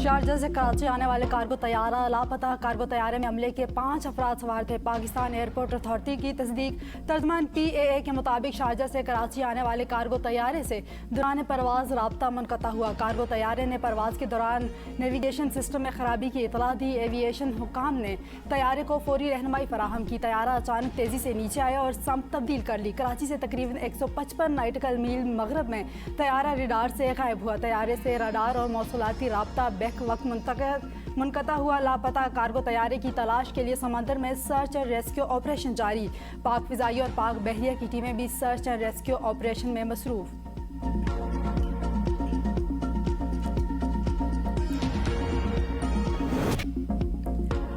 Sharjah से कराची आने वाले कार्गो तैयारा लापता। कार्गो तैयारे में हमले के 5 अफराद सवार थे। पाकिस्तान एयरपोर्ट अथॉरिटी की तस्दीक। तर्जमान PAA के मुताबिक शारजा से कराची आने वाले कार्गो तैयारे से दौरान परवाज राब्ता मुनक़ता हुआ। कार्गो तैयारे ने परवाज के दौरान नेविगेशन सिस्टम में खराबी की इतला दी। एविएशन हुकाम ने तैयारे को फौरी रहनुमाई फराहम की। तैयारा अचानक तेजी से नीचे आया और समत तब्दील कर ली। कराची से तकरीबन 155 नाटिकल मील मगरब में तैयारा रडार से गायब हुआ। तैयारे से रडार और मौसूलाती राब्ता बैक वक्त मुनक़ता हुआ। लापता कार्गो तैयारे की तलाश के लिए समंदर में सर्च एंड रेस्क्यू ऑपरेशन जारी। पाक फ़िज़ाई और पाक बहरिया की टीमें भी सर्च एंड रेस्क्यू ऑपरेशन में मसरूफ़।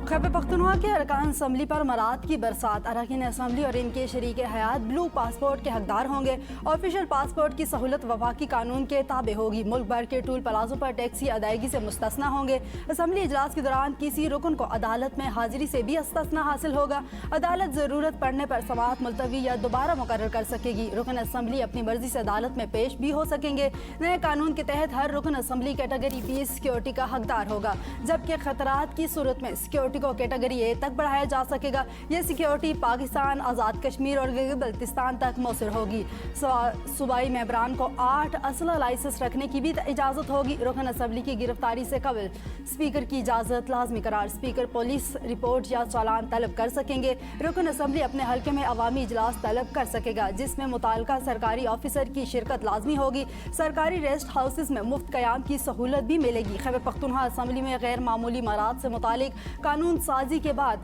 खैबर पख्तूनख्वा के अरकान असम्बली पर मराद की बरसात। अरकान असम्बली और इनके शरीक हयात ब्लू पासपोर्ट के हकदार होंगे। ऑफिशियल पासपोर्ट की सहूलत वफाकी कानून के ताबे होगी। मुल्क भर के टूल प्लाजों पर टैक्सी अदायगी से मुस्तस्ना होंगे। असम्बली इजलास के दौरान किसी रुकन को अदालत में हाजिरी से भी इस्तिस्ना हासिल होगा। अदालत ज़रूरत पड़ने पर समाअत मुलतवी या दोबारा मुकर्रर कर सकेगी। रुकन असम्बली अपनी मर्जी से अदालत में पेश भी हो सकेंगे। नए कानून के तहत हर रुकन असम्बली कैटेगरी B सिक्योरिटी का हकदार होगा, जबकि खतरात की सूरत में सिक्योरिटी को कैटेगरी A तक बढ़ाया जा सकेगा। यह सिक्योरिटी पाकिस्तान, आज़ाद कश्मीर और गिलगित-बल्तिस्तान तक मौसूल होगी। सूबाई मेंबरान को 8 असला लाइसेंस रखने की भी इजाज़त होगी। रुकन असम्बली की गिरफ्तारी से कबल स्पीकर की इजाज़त लाजमी करार। स्पीकर पुलिस रिपोर्ट या चालान तलब कर सकेंगे। रुकन असम्बली अपने हल्के में अवामी इजलास तलब कर सकेगा, जिसमें मुताल्लिका सरकारी ऑफिसर की शिरकत लाजमी होगी। सरकारी रेस्ट हाउसेज में मुफ्त क़याम की सहूलत भी मिलेगी। खैबर पख्तूनख्वा असम्बली में गैर मामूली मराद से मुतालिक कानून साजी के बाद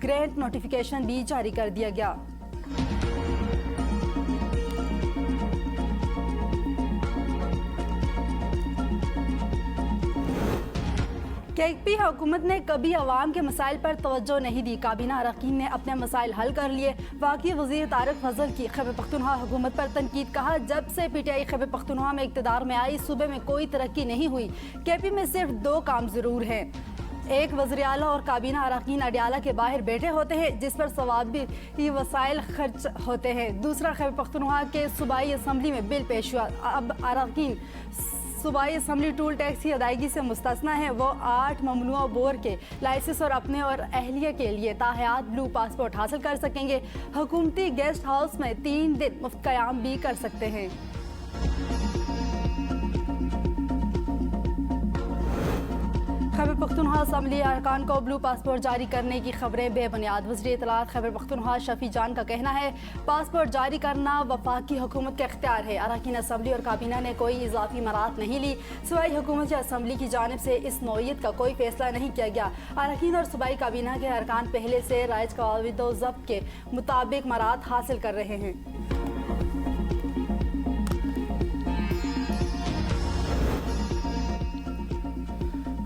ग्रेंट नोटिफिकेशन भी जारी कर दिया गया। KP हुकूमत ने कभी अवाम के मसाइल पर तवज्जो नहीं दी। काबीना अरकान ने अपने मसाइल हल कर लिए। वाक़ई वज़ीर तारिक फजल की खैबर पख्तूनख्वा हुकूमत पर तनकीद। कहा, जब से PTI खैबर पख्तूनख्वा में इक़्तिदार में आई, सूबे में कोई तरक्की नहीं हुई। KP में सिर्फ 2 काम ज़रूर हैं। एक, वज़ीर आला और काबीना अरकान अडियाला के बाहर बैठे होते हैं, जिस पर सवाबी वसाइल खर्च होते हैं। दूसरा, खैबर पख्तूनख्वा के सूबाई असम्बली में बिल पेश हुआ। अब अरकान सूबाई असम्बली टूल टैक्स की अदायगी से मुस्तस्ना है। वो 8 ममनुआ बोर के लाइसेंस और अपने और अहलिया के लिए ताहयात ब्लू पासपोर्ट हासिल कर सकेंगे। हुकूमती गेस्ट हाउस में 3 दिन मुफ्त क़याम भी कर सकते हैं। खैबर पख्तूनख्वा असम्बली अरकान को ब्लू पासपोर्ट जारी करने की खबरें बेबुनियाद। वज़ीर इत्तलात खैबर पख्तूनख्वा शफी जान का कहना है, पासपोर्ट जारी करना वफाकी हुकूमत का इख्तियार है। अरकान असम्बली और काबीना ने कोई इजाफी मराहत नहीं ली। सूबाई हुकूमत या असम्बली की जानिब से इस नौइयत का कोई फैसला नहीं किया गया। अरकान और सूबाई काबीना के अरकान पहले से राइज कवायद व ज़ब्त के मुताबिक मराहत हासिल कर रहे हैं।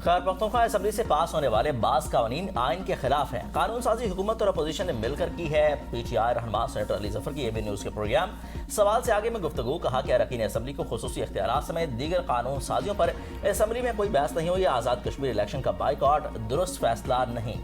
खैबर पख्तूनख्वा असम्बली से पास होने वाले बास कानून आइन के खिलाफ हैं। कानून साजी हुकूमत और अपोजिशन ने मिलकर की है। PTI रहनुमा सेनेटर अली जफर की AB न्यूज़ के प्रोग्राम सवाल से आगे में गुफ्तगू। कहा कि अरकान असम्बली को खुसूसी इख्तियारात समेत दीगर कानून साजियों पर असम्बली में कोई बहस नहीं हुई। आज़ाद कश्मीर इलेक्शन का बाइकआउट दुरुस्त फैसला नहीं।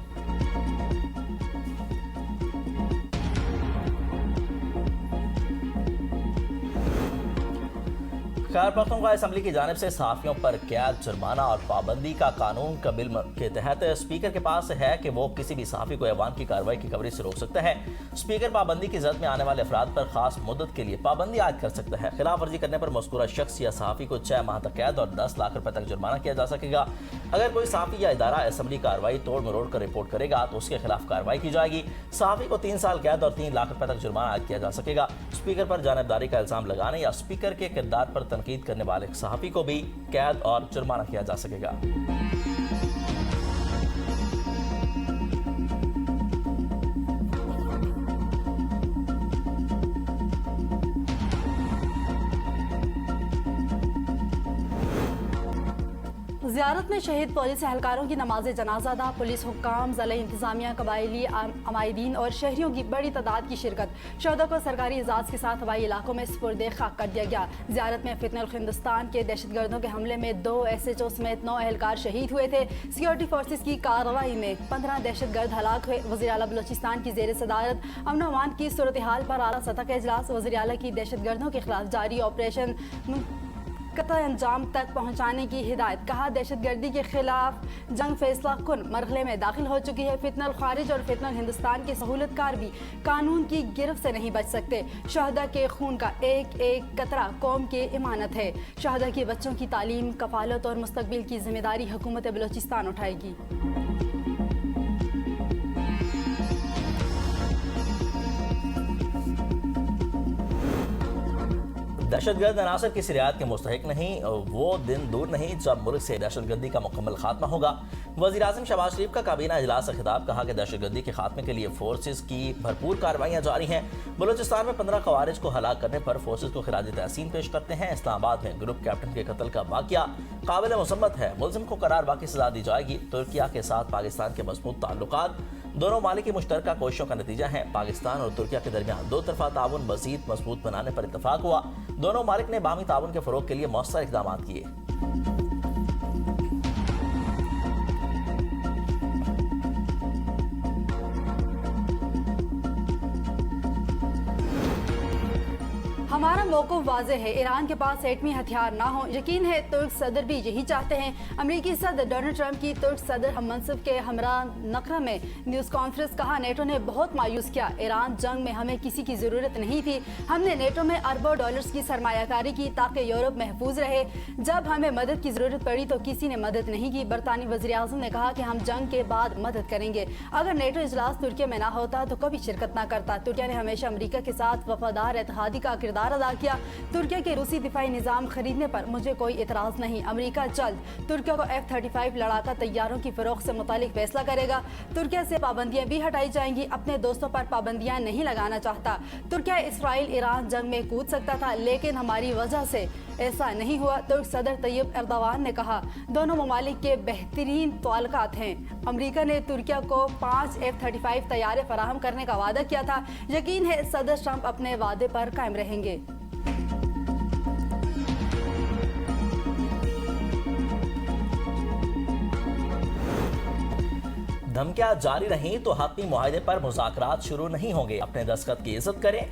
खैबर पख्तूनख्वा असम्बली की जानिब से सहाफ़ियों पर कैद, जुर्माना और पाबंदी का कानून का बिल के तहत स्पीकर के पास है कि वो किसी भी सहाफ़ी को ऐवान की कार्रवाई की कवरेज से रोक सकता है। स्पीकर पाबंदी की जद में आने वाले अफराद पर खास मुद्दत के लिए पाबंदी आयद कर सकता है। खिलाफ वर्जी करने पर मज़कूरा शख्स या सहाफ़ी को 6 माह तक कैद और 10 लाख रुपए तक जुर्माना किया जा सकेगा। अगर कोई सहाफ़ी या इदारा असम्बली कार्रवाई तोड़ मरोड़ कर रिपोर्ट करेगा तो उसके खिलाफ कार्रवाई की जाएगी। सहाफ़ी को 3 साल कैद और 3 लाख रुपए तक जुर्माना आयद किया जा सकेगा। स्पीकर पर जानिबदारी का इल्ज़ाम लगाने या स्पीकर के किरदार पर तनकीद करने वाले सहाफ़ी को भी कैद और जुर्माना किया जा सकेगा। ज़ियारत में शहीद पुलिस एहलकारों की नमाज जनाजा अदा। पुलिस हुक्काम, ज़िला इंतज़ामिया, कबायली अमायदीन और शहरियों की बड़ी तादाद की शिरकत। शोहदा को सरकारी एजाज़ के साथ हवाई इलाकों में सुपुर्द खाक कर दिया गया। ज़ियारत में फितनल हिंदुस्तान के दहशतगर्दों के हमले में 2 SHO समेत 9 एहलकार शहीद हुए थे। सिक्योरिटी फोर्सेज की कार्रवाई में 15 दहशतगर्द हलाक हुए। वज़ीर आला बलूचिस्तान की ज़ेर सदारत अमन अमान की सूरत हाल पर आला सतह का इजलास। वज़ीर आला की दहशतगर्दों के खिलाफ जारी ऑपरेशन कतई अंजाम तक पहुँचाने की हिदायत। कहा दहशतगर्दी के खिलाफ जंग फैसला कुन मरहले में दाखिल हो चुकी है। फितनल खारिज और फितनल हिंदुस्तान के सहूलतकार भी कानून की गिरफ्त से नहीं बच सकते। शहदा के खून का एक एक कतरा कौम की इमानत है। शहदा के बच्चों की तालीम, कफालत और मुस्तकबिल की जिम्मेदारी हुकूमत बलोचिस्तान उठाएगी। दहशतगर्द अनासर किसी रियायत के मुस्तहिक नहीं, वो दिन दूर नहीं जब मुल्क से दहशतगर्दी का मुकम्मल खात्मा होगा। वज़ीर आज़म शहबाज शरीफ का काबीना इजलास से खिताब। कहा कि दहशतगर्दी के खात्मे के लिए फोर्सेज की भरपूर कार्रवाइयाँ जारी हैं। बलूचिस्तान में 15 खवारिज को हलाक करने पर फोर्सेज को खिराज तहसीन पेश करते हैं। इस्लामाबाद में ग्रुप कैप्टन के कत्ल का वाक़या काबिल मुसम्मत है। मुलजिम को करार वाक़ई सजा दी जाएगी। तुर्किया के साथ पाकिस्तान के मजबूत ताल्लुकात दोनों मालिक की मुश्तरका कोशिशों का नतीजा है। पाकिस्तान और तुर्किया के दरमियान दो तरफा ताउन मज़ीद मजबूत बनाने पर इत्तफाक हुआ। दोनों मालिक ने बाहमी ताउन के फ़रोग के लिए मौसर इक़दाम किए। हमारा मौक़िफ़ वाज़ेह है, ईरान के पास एटमी हथियार ना हो। यकीन है तुर्क सदर भी यही चाहते हैं। अमेरिकी सदर डोनाल्ड ट्रंप की तुर्क सदर हम मनसब के हमरा नकरा में न्यूज़ कॉन्फ्रेंस। कहा नेटो ने बहुत मायूस किया। ईरान जंग में हमें किसी की ज़रूरत नहीं थी। हमने नेटो में अरबों डॉलर्स की सरमायाकारी की ताकि यूरोप महफूज रहे। जब हमें मदद की ज़रूरत पड़ी तो किसी ने मदद नहीं की। बरतानी वज़ीर आज़म ने कहा कि हम जंग के बाद मदद करेंगे। अगर नेटो इजलास तुर्की में ना होता तो कभी शिरकत ना करता। तुर्की ने हमेशा अमेरिका के साथ वफादार इत्तेहादी का किरदार अदा किया। तुर्की के रूसी दिफाई निजाम खरीदने पर मुझे कोई एतराज नहीं। अमेरिका जल्द तुर्की को F-35 लड़ाका तैयारों की फरोख्त से मुतालिक फैसला करेगा। तुर्की से पाबंदियां भी हटाई जाएंगी। अपने दोस्तों पर पाबंदियां नहीं लगाना चाहता। तुर्की इसराइल ईरान जंग में कूद सकता था, लेकिन हमारी वजह से ऐसा नहीं हुआ। तुर्क सदर तैयब एर्दोगान ने कहा दोनों ममालिक के बेहतरीन ताल्लुकात हैं। अमेरिका ने तुर्की को 5 F-35 तैयारे फराहम करने का वादा किया था। यकीन है सदर ट्रंप अपने वादे पर कायम रहेंगे। धमकियां जारी रहीं तो हतमी मुआहदे पर मुज़ाकरात शुरू नहीं होंगे। अपने दस्तखत की इज्जत करें।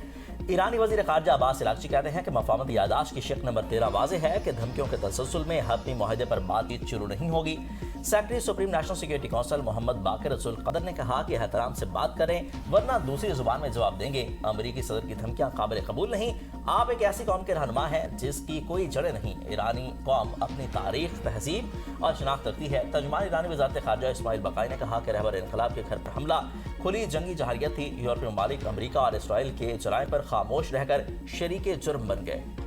ईरानी वज़ीर ख़ारजा अब्बास इराक़ची कहते हैं कि मफ़ाहमती यादाश्त की शिक नंबर 13 वाज़ेह है कि धमकियों के तसलसल में हतमी मुआहदे पर बातचीत शुरू नहीं होगी। Secretary supreme national security council Mohammad Baqir Rasool Qadar ने कहा कि एहतराम से बात करें वरना दूसरी जुबान में जवाब देंगे। अमरीकी सदर की धमकियां काबिल कबूल नहीं। आप एक ऐसी कौम के रहनुमा हैं जिसकी कोई जड़ें नहीं। ईरानी कौम अपनी तारीख, तहजीब और शनाख्त रखती है। तर्जुमान ईरानी वज़ारत ख़ारजा इस्माइल बक़ाई ने कहा कि रहबर इनकलाब के घर पर हमला खुली जंगी जहारियत थी। यूरोपीय ममालिक अमरीका और इसराइल के जराए पर खामोश रहकर शरीके जुर्म बन गए।